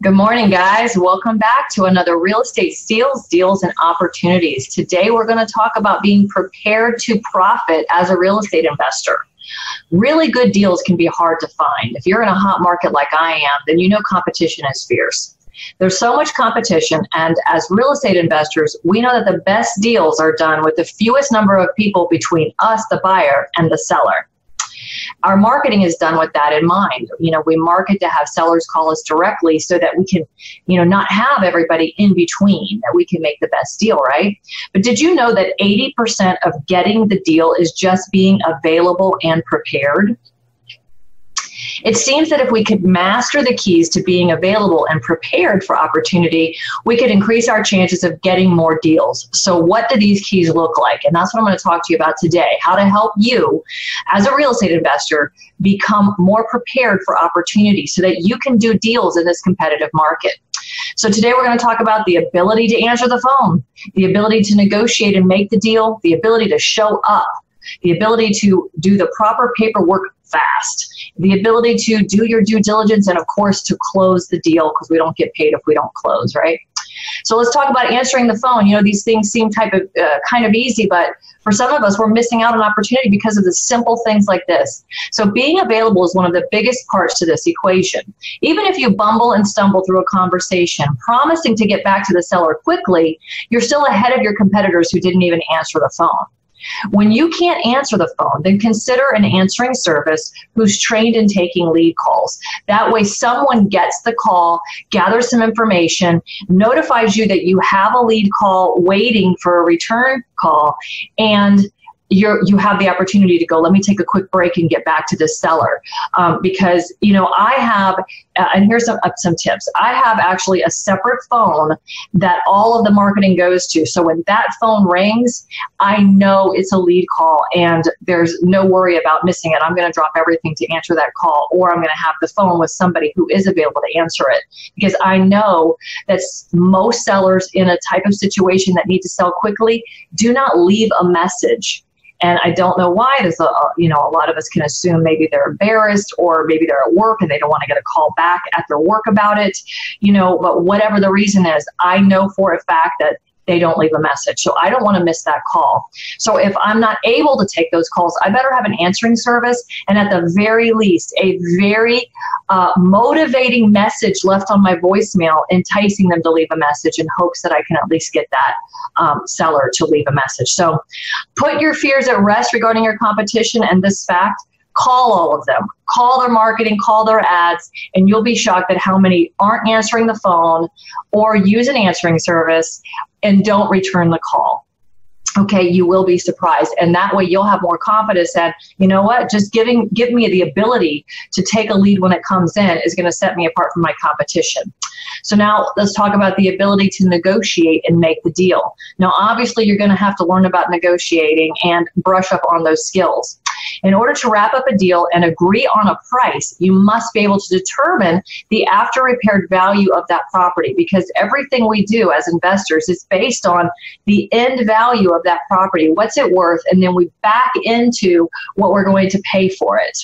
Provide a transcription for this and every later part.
Good morning, guys. Welcome back to another Real Estate Steals, Deals, and Opportunities. Today, we're going to talk about being prepared to profit as a real estate investor. Really good deals can be hard to find. If you're in a hot market like I am, then you know competition is fierce. There's so much competition, and as real estate investors, we know that the best deals are done with the fewest number of people between us, the buyer, and the seller. Our marketing is done with that in mind. We market to have sellers call us directly so that we can, not have everybody in between, that we can make the best deal, right? But did you know that 80% of getting the deal is just being available and prepared? It seems that if we could master the keys to being available and prepared for opportunity, we could increase our chances of getting more deals. So what do these keys look like? And that's what I'm going to talk to you about today, how to help you as a real estate investor become more prepared for opportunity so that you can do deals in this competitive market. So today we're going to talk about the ability to answer the phone, the ability to negotiate and make the deal, the ability to show up, the ability to do the proper paperwork fast, the ability to do your due diligence, and of course to close the deal, because we don't get paid if we don't close, right? So let's talk about answering the phone. These things seem kind of easy, but for some of us, we're missing out on opportunity because of the simple things like this. So being available is one of the biggest parts to this equation. Even if you bumble and stumble through a conversation, promising to get back to the seller quickly, you're still ahead of your competitors who didn't even answer the phone. When you can't answer the phone, then consider an answering service who's trained in taking lead calls. That way someone gets the call, gathers some information, notifies you that you have a lead call waiting for a return call, and you have the opportunity to go, let me take a quick break and get back to the seller. Because, I have, and here's some tips. I have actually a separate phone that all of the marketing goes to. So when that phone rings, I know it's a lead call and there's no worry about missing it. I'm going to drop everything to answer that call, or I'm going to have the phone with somebody who is available to answer it. Because I know that most sellers in a type of situation that need to sell quickly do not leave a message. And I don't know why. There's a lot of us can assume maybe they're embarrassed, or maybe they're at work and they don't want to get a call back after work about it, but whatever the reason is, I know for a fact that they don't leave a message. So I don't want to miss that call. So if I'm not able to take those calls, I better have an answering service, and at the very least, a very motivating message left on my voicemail, enticing them to leave a message in hopes that I can at least get that seller to leave a message. So put your fears at rest regarding your competition and this fact. Call all of them. Call their marketing, call their ads, and you'll be shocked at how many aren't answering the phone or use an answering service and don't return the call. Okay, you will be surprised. And that way you'll have more confidence that, just give me the ability to take a lead when it comes in is going to set me apart from my competition. So now let's talk about the ability to negotiate and make the deal. Now, obviously, you're going to have to learn about negotiating and brush up on those skills. In order to wrap up a deal and agree on a price, you must be able to determine the after repaired value of that property, because everything we do as investors is based on the end value of that property. What's it worth? And then we back into what we're going to pay for it.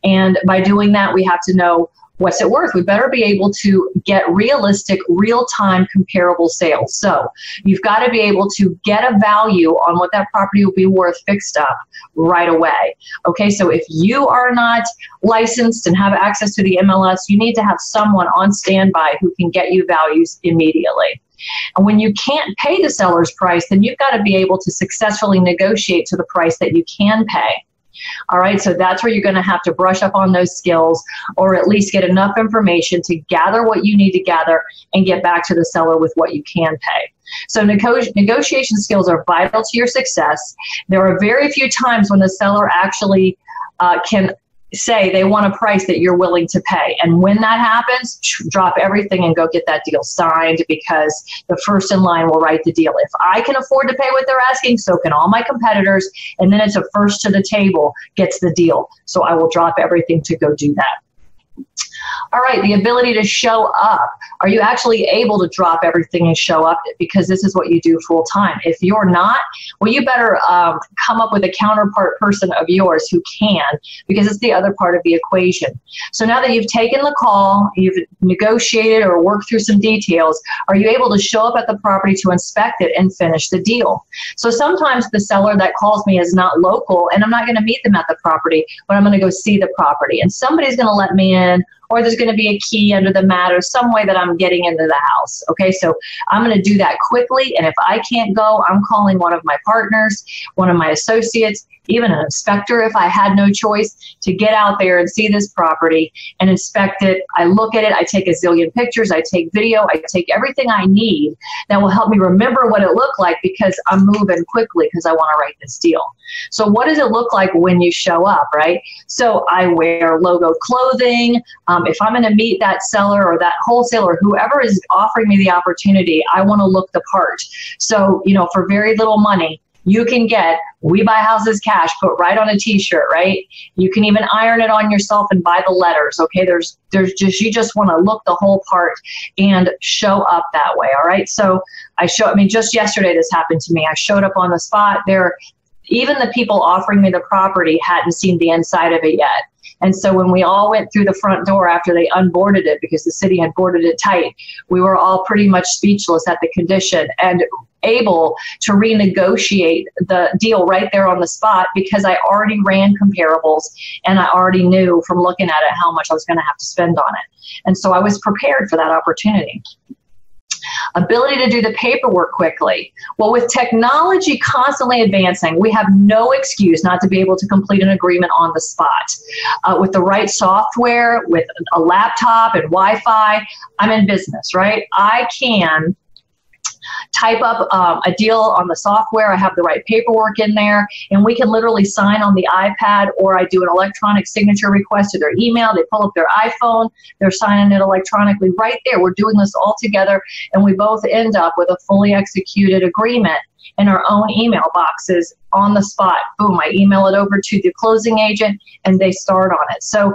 And by doing that, we have to know what's it worth. We better be able to get realistic, real-time comparable sales. So you've got to be able to get a value on what that property will be worth fixed up right away. Okay, so if you are not licensed and have access to the MLS, you need to have someone on standby who can get you values immediately. And when you can't pay the seller's price, then you've got to be able to successfully negotiate to the price that you can pay. All right, so that's where you're going to have to brush up on those skills, or at least get enough information to gather what you need to gather and get back to the seller with what you can pay. So negotiation skills are vital to your success. There are very few times when the seller actually can say they want a price that you're willing to pay. And when that happens, drop everything and go get that deal signed, because the first in line will write the deal. If I can afford to pay what they're asking, so can all my competitors. And then it's a first to the table gets the deal. So I will drop everything to go do that. All right, the ability to show up. Are you actually able to drop everything and show up because this is what you do full time? If you're not, well, you better come up with a counterpart person of yours who can, because it's the other part of the equation. So now that you've taken the call, you've negotiated or worked through some details, are you able to show up at the property to inspect it and finish the deal? So sometimes the seller that calls me is not local, and I'm not going to meet them at the property, but I'm going to go see the property, and somebody's going to let me in, or there's going to be a key under the mat or some way that I'm getting into the house. Okay, so I'm going to do that quickly, and if I can't go, I'm calling one of my partners, one of my associates, even an inspector if I had no choice, to get out there and see this property and inspect it. I look at it, I take a zillion pictures, I take video, I take everything I need that will help me remember what it looked like, because I'm moving quickly because I want to write this deal. So what does it look like when you show up, right? So I wear logo clothing. If I'm going to meet that seller or that wholesaler, whoever is offering me the opportunity, I want to look the part. So, you know, for very little money, you can get "We Buy Houses Cash" put right on a t-shirt, right? You can even iron it on yourself and buy the letters, okay? You just want to look the whole part and show up that way, all right? So just yesterday this happened to me. I showed up on the spot there. Even the people offering me the property hadn't seen the inside of it yet. And so when we all went through the front door after they unboarded it, because the city had boarded it tight, we were all pretty much speechless at the condition and able to renegotiate the deal right there on the spot, because I already ran comparables and I already knew from looking at it how much I was going to have to spend on it. And so I was prepared for that opportunity. Ability to do the paperwork quickly. Well, with technology constantly advancing, we have no excuse not to be able to complete an agreement on the spot. With the right software, with a laptop and Wi-Fi, I'm in business, right? I can type up a deal on the software. I have the right paperwork in there, and we can literally sign on the iPad, or I do an electronic signature request to their email. They pull up their iPhone, they're signing it electronically right there. We're doing this all together, and we both end up with a fully executed agreement in our own email boxes on the spot. Boom, I email it over to the closing agent, and they start on it. So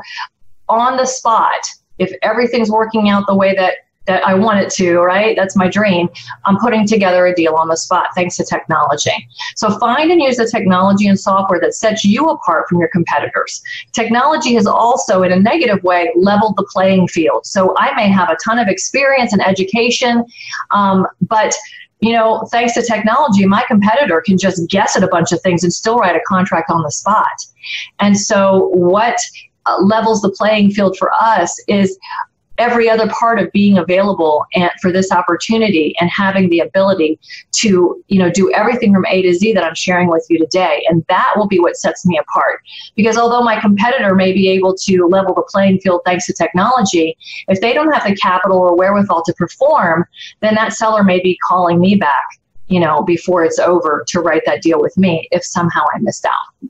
on the spot, if everything's working out the way that I want it to, right? That's my dream. I'm putting together a deal on the spot thanks to technology. So find and use the technology and software that sets you apart from your competitors. Technology has also, in a negative way, leveled the playing field. So I may have a ton of experience and education, but you know, thanks to technology, my competitor can just guess at a bunch of things and still write a contract on the spot. And so what levels the playing field for us is every other part of being available and for this opportunity and having the ability to, you know, do everything from A to Z that I'm sharing with you today. And that will be what sets me apart. Because although my competitor may be able to level the playing field thanks to technology, if they don't have the capital or wherewithal to perform, then that seller may be calling me back, you know, before it's over to write that deal with me if somehow I missed out.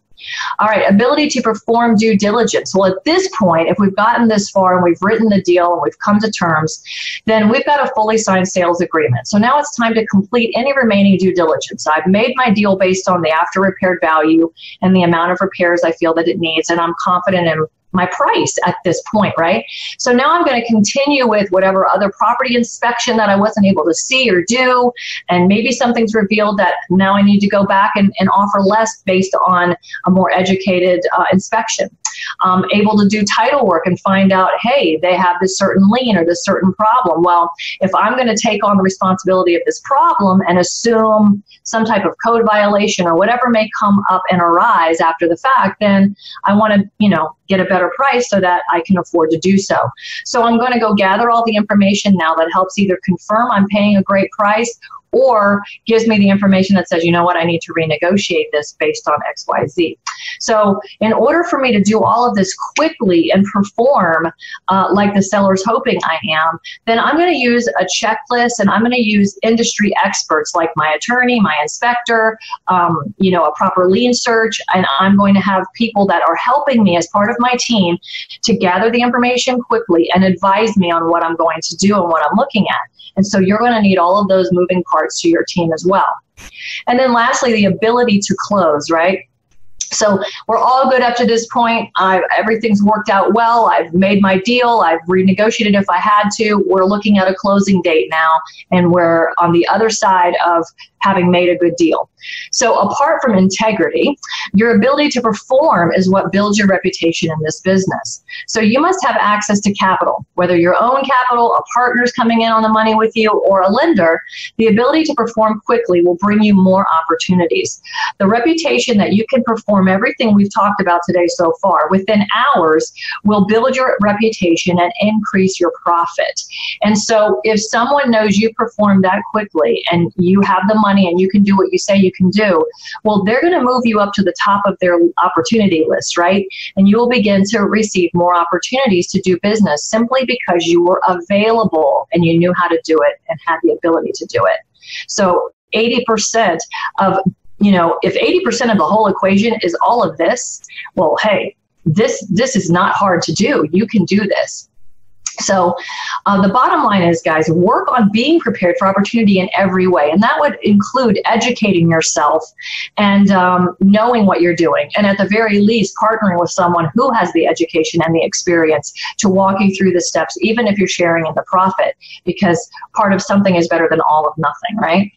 All right, ability to perform due diligence. Well, at this point, if we've gotten this far and we've written the deal and we've come to terms, then we've got a fully signed sales agreement. So now it's time to complete any remaining due diligence. I've made my deal based on the after repaired value and the amount of repairs I feel that it needs, and I'm confident in my price at this point, right? So now I'm going to continue with whatever other property inspection that I wasn't able to see or do, and maybe something's revealed that now I need to go back and offer less based on a more educated inspection. Able to do title work and find out, hey, they have this certain lien or this certain problem. Well, if I'm going to take on the responsibility of this problem and assume some type of code violation or whatever may come up and arise after the fact, then I want to, you know, get a better price so that I can afford to do so. So I'm going to go gather all the information now that helps either confirm I'm paying a great price or gives me the information that says, you know what, I need to renegotiate this based on X, Y, Z. So in order for me to do all of this quickly and perform like the seller's hoping I am, then I'm going to use a checklist, and I'm going to use industry experts like my attorney, my inspector, you know, a proper lien search, and I'm going to have people that are helping me as part of my team to gather the information quickly and advise me on what I'm going to do and what I'm looking at. And so you're going to need all of those moving parts to your team as well. And then lastly, the ability to close, right? So we're all good up to this point. Everything's worked out well. I've made my deal. I've renegotiated if I had to. We're looking at a closing date now, and we're on the other side of having made a good deal. So apart from integrity, your ability to perform is what builds your reputation in this business. So you must have access to capital, whether your own capital, a partner's coming in on the money with you, or a lender. The ability to perform quickly will bring you more opportunities. The reputation that you can perform everything we've talked about today so far within hours will build your reputation and increase your profit. And so if someone knows you perform that quickly and you have the money and you can do what you say you can do, well, they're going to move you up to the top of their opportunity list, right? And you will begin to receive more opportunities to do business simply because you were available and you knew how to do it and had the ability to do it. So 80% of, if 80% of the whole equation is all of this, well, hey, this is not hard to do. You can do this. So the bottom line is, guys, work on being prepared for opportunity in every way. And that would include educating yourself and knowing what you're doing. And at the very least, partnering with someone who has the education and the experience to walk you through the steps, even if you're sharing in the profit, because part of something is better than all of nothing, right?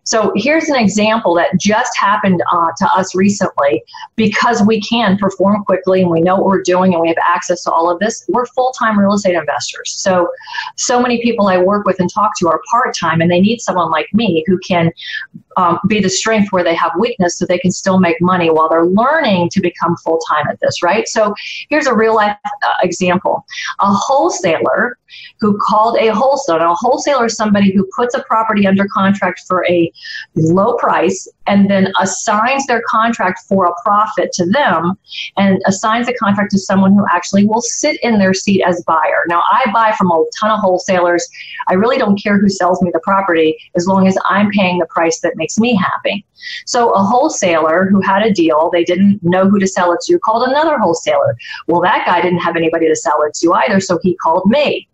So here's an example that just happened to us recently. Because we can perform quickly and we know what we're doing and we have access to all of this, we're full-time real estate investors. So many people I work with and talk to are part-time, and they need someone like me who can be the strength where they have weakness so they can still make money while they're learning to become full-time at this, right? So here's a real-life example. A wholesaler who called a wholesaler. Now, a wholesaler is somebody who puts a property under contract for a low price and then assigns their contract for a profit to them and assigns the contract to someone who actually will sit in their seat as buyer. Now, I buy from a ton of wholesalers. I really don't care who sells me the property as long as I'm paying the price that makes me happy. So a wholesaler who had a deal, they didn't know who to sell it to, called another wholesaler. Well, that guy didn't have anybody to sell it to either, so he called me.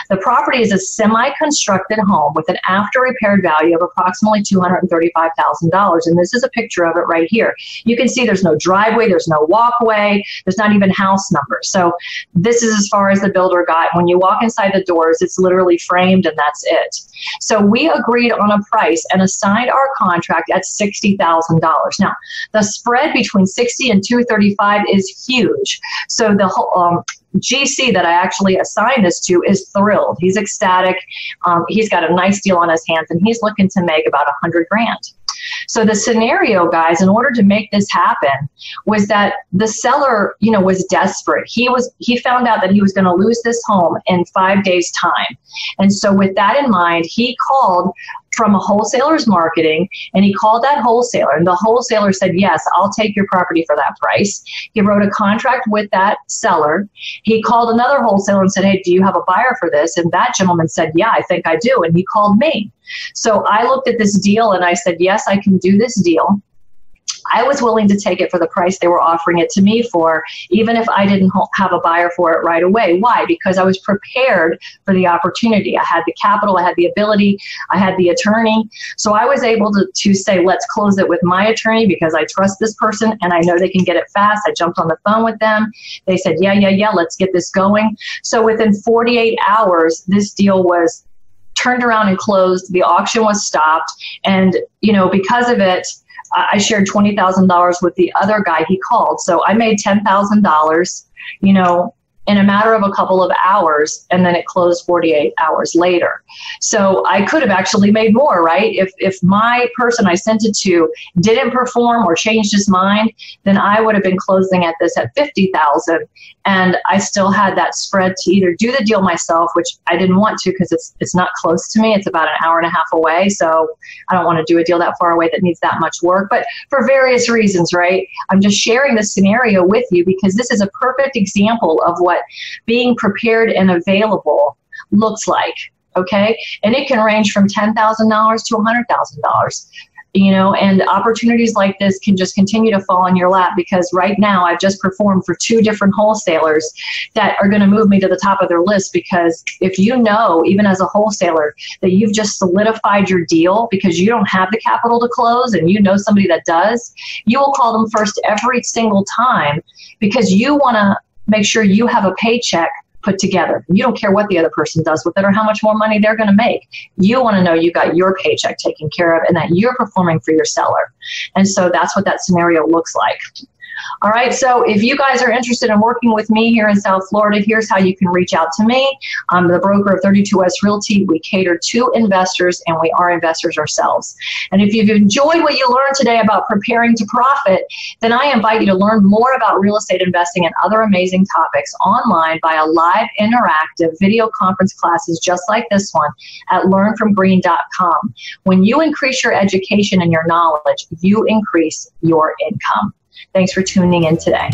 The property is a semi-constructed home with an after-repaired value of approximately $235,000, and this is a picture of it right here. You can see there's no driveway, there's no walkway, there's not even house numbers. So this is as far as the builder got. When you walk inside the doors, it's literally framed, and that's it. So we agreed on a price and assigned our contract at $60,000. Now, the spread between 60 and 235 is huge. So the whole GC that I actually assigned this to is thrilled. He's ecstatic. He's got a nice deal on his hands, and he's looking to make about $100 grand. So the scenario, guys, in order to make this happen, was that the seller, was desperate. He found out that he was going to lose this home in 5 days' time. And so with that in mind, he called from a wholesaler's marketing, and he called that wholesaler, and the wholesaler said, yes, I'll take your property for that price. He wrote a contract with that seller. He called another wholesaler and said, hey, do you have a buyer for this? And that gentleman said, yeah, I think I do. And he called me. So I looked at this deal and I said, yes, I can do this deal. I was willing to take it for the price they were offering it to me for, even if I didn't have a buyer for it right away. Why? Because I was prepared for the opportunity. I had the capital, I had the ability, I had the attorney. So I was able to say, let's close it with my attorney because I trust this person and I know they can get it fast. I jumped on the phone with them. They said, yeah, let's get this going. So within 48 hours, this deal was turned around and closed. The auction was stopped. And, because of it, I shared $20,000 with the other guy he called. So I made $10,000, in a matter of a couple of hours, and then it closed 48 hours later. So I could have actually made more, right? If my person I sent it to didn't perform or changed his mind, then I would have been closing at this at $50,000, and I still had that spread to either do the deal myself, which I didn't want to because it's not close to me. It's about an hour and a half away, so I don't want to do a deal that far away that needs that much work. But for various reasons, right? I'm just sharing this scenario with you because this is a perfect example of what being prepared and available looks like, okay? And it can range from $10,000 to $100,000. and opportunities like this can just continue to fall in your lap, because right now I've just performed for 2 different wholesalers that are going to move me to the top of their list, because if even as a wholesaler, that you've just solidified your deal because you don't have the capital to close and somebody that does, you will call them first every single time, because you want to make sure you have a paycheck put together. You don't care what the other person does with it or how much more money they're going to make. You want to know you got your paycheck taken care of and that you're performing for your seller. And so that's what that scenario looks like. All right, so if you guys are interested in working with me here in South Florida, here's how you can reach out to me. I'm the broker of 32 West Realty. We cater to investors, and we are investors ourselves. And if you've enjoyed what you learned today about preparing to profit, then I invite you to learn more about real estate investing and other amazing topics online via live interactive video conference classes just like this one at learnfromgreen.com. When you increase your education and your knowledge, you increase your income. Thanks for tuning in today.